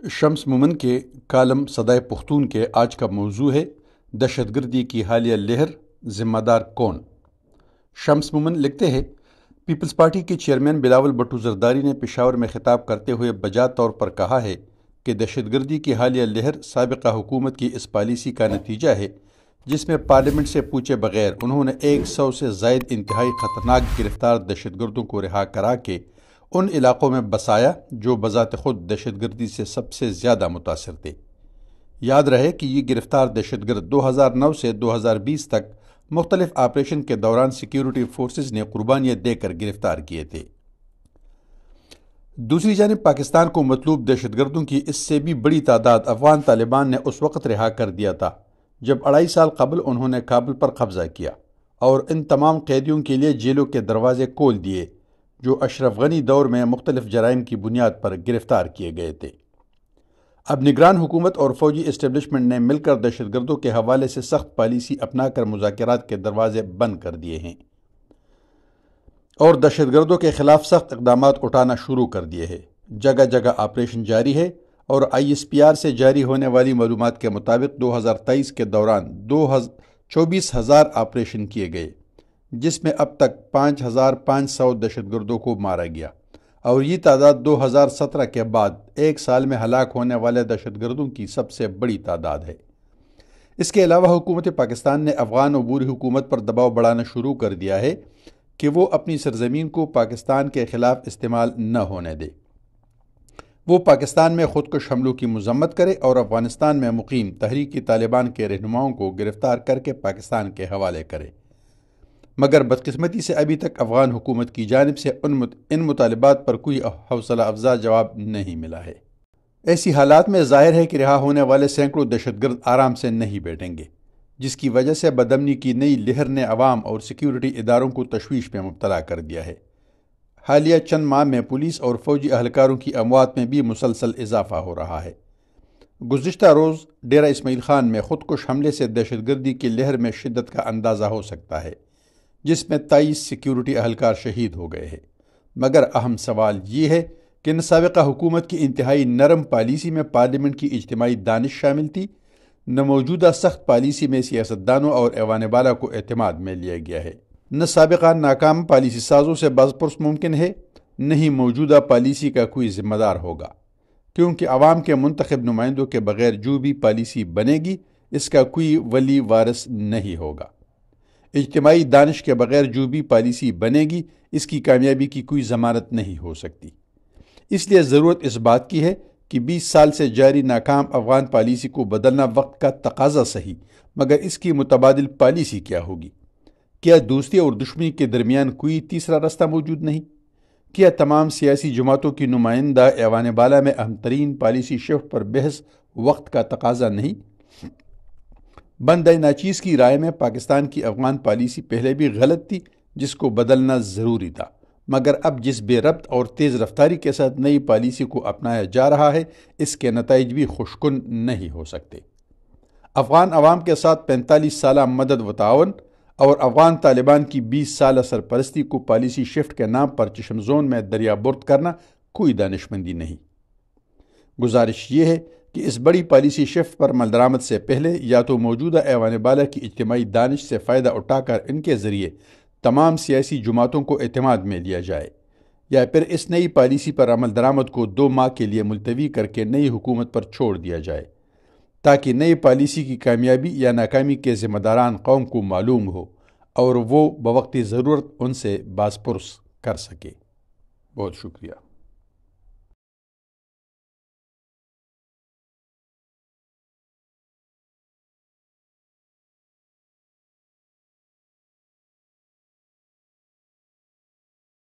شمس مومن کے کالم صدائے پختون کے آج کا موضوع ہے دہشت گردی کی حالیہ لہر، ذمہ دار کون؟ شمس مومن لکھتے ہیں، پیپلز پارٹی کے چیئرمین بلاول بھٹو زرداری نے پشاور میں خطاب کرتے ہوئے بجا طور پر کہا ہے کہ دہشت گردی کی حالیہ لہر سابقہ حکومت کی اس پالیسی کا نتیجہ ہے جس میں پارلیمنٹ سے پوچھے بغیر انہوں نے 100 سے زائد انتہائی خطرناک گرفتار دہشت گردوں کو رہا کرا کے ان علاقوں میں بسایا جو بذات خود دہشت گردی سے سب سے زیادہ متاثر تھے۔ یاد رہے کہ یہ گرفتار دہشت گرد 2009 سے 2020 تک مختلف آپریشن کے دوران سیکیورٹی فورسز نے قربانیاں دے کر گرفتار کیے تھے۔ دوسری جانب پاکستان کو مطلوب دہشت گردوں کی اس سے بھی بڑی تعداد افغان طالبان نے اس وقت رہا کر دیا تھا جب 2.5 سال قبل انہوں نے کابل پر قبضہ کیا اور ان تمام قیدیوں کے لیے جیلوں کے دروازے کھول دیے جو اشرف غنی دور میں مختلف جرائم کی بنیاد پر گرفتار کیے گئے تھے۔ اب نگران حکومت اور فوجی اسٹیبلشمنٹ نے مل کر دہشت گردوں کے حوالے سے سخت پالیسی اپنا کر مذاکرات کے دروازے بند کر دیے ہیں اور دہشت گردوں کے خلاف سخت اقدامات اٹھانا شروع کر دیے ہیں۔ جگہ جگہ آپریشن جاری ہے اور ISPR سے جاری ہونے والی معلومات کے مطابق 2023 کے دوران 24,000 آپریشن کیے گئے جس میں اب تک 5,500 دہشت گردوں کو مارا گیا اور یہ تعداد 2017 کے بعد ایک سال میں ہلاک ہونے والے دہشت گردوں کی سب سے بڑی تعداد ہے۔ اس کے علاوہ حکومت پاکستان نے افغان عبوری حکومت پر دباؤ بڑھانا شروع کر دیا ہے کہ وہ اپنی سرزمین کو پاکستان کے خلاف استعمال نہ ہونے دے۔ وہ پاکستان میں خودکش حملوں کی مذمت کرے اور افغانستان میں مقیم تحریک طالبان کے رہنماؤں کو گرفتار کر کے پاکستان کے حوالے کرے، مگر بدقسمتی سے ابھی تک افغان حکومت کی جانب سے ان مطالبات پر کوئی حوصلہ افزا جواب نہیں ملا ہے۔ ایسی حالات میں ظاہر ہے کہ رہا ہونے والے سینکڑوں دہشت گرد آرام سے نہیں بیٹھیں گے، جس کی وجہ سے بدامنی کی نئی لہر نے عوام اور سیکیورٹی اداروں کو تشویش میں مبتلا کر دیا ہے۔ حالیہ چند ماہ میں پولیس اور فوجی اہلکاروں کی اموات میں بھی مسلسل اضافہ ہو رہا ہے۔ گزشتہ روز ڈیرہ اسماعیل خان میں خودکش حملے سے دہشت گردی کی لہر میں شدت کا اندازہ ہو سکتا ہے، جس میں 23 سیکیورٹی اہلکار شہید ہو گئے ہیں۔ مگر اہم سوال یہ ہے کہ نہ سابقہ حکومت کی انتہائی نرم پالیسی میں پارلیمنٹ کی اجتماعی دانش شامل تھی، نہ موجودہ سخت پالیسی میں سیاستدانوں اور ایوان بالا کو اعتماد میں لیا گیا ہے، نہ سابقہ ناکام پالیسی سازوں سے بازپرس ممکن ہے، نہ ہی موجودہ پالیسی کا کوئی ذمہ دار ہوگا، کیونکہ عوام کے منتخب نمائندوں کے بغیر جو بھی پالیسی بنے گی اس کا کوئی ولی وارث نہیں ہوگا۔ اجتماعی دانش کے بغیر جو بھی پالیسی بنے گی اس کی کامیابی کی کوئی ضمانت نہیں ہو سکتی۔ اس لیے ضرورت اس بات کی ہے کہ 20 سال سے جاری ناکام افغان پالیسی کو بدلنا وقت کا تقاضا صحیح، مگر اس کی متبادل پالیسی کیا ہوگی؟ کیا دوستی اور دشمنی کے درمیان کوئی تیسرا راستہ موجود نہیں؟ کیا تمام سیاسی جماعتوں کی نمائندہ ایوان بالا میں اہم ترین پالیسی شفٹ پر بحث وقت کا تقاضا نہیں؟ بندہ ناچیز کی رائے میں پاکستان کی افغان پالیسی پہلے بھی غلط تھی جس کو بدلنا ضروری تھا، مگر اب جس بے ربط اور تیز رفتاری کے ساتھ نئی پالیسی کو اپنایا جا رہا ہے اس کے نتائج بھی خوشکن نہیں ہو سکتے۔ افغان عوام کے ساتھ 45 سالہ مدد و تعاون اور افغان طالبان کی 20 سالہ سرپرستی کو پالیسی شفٹ کے نام پر چشم زون میں دریا برد کرنا کوئی دانشمندی نہیں۔ گزارش یہ ہے کہ اس بڑی پالیسی شفٹ پر عمل درآمد سے پہلے یا تو موجودہ ایوان بالا کی اجتماعی دانش سے فائدہ اٹھا کر ان کے ذریعے تمام سیاسی جماعتوں کو اعتماد میں لیا جائے، یا پھر اس نئی پالیسی پر عمل درآمد کو 2 ماہ کے لیے ملتوی کر کے نئی حکومت پر چھوڑ دیا جائے تاکہ نئی پالیسی کی کامیابی یا ناکامی کے ذمہ داران قوم کو معلوم ہو اور وہ بوقت ضرورت ان سے بازپرس کر سکے۔ بہت شکریہ۔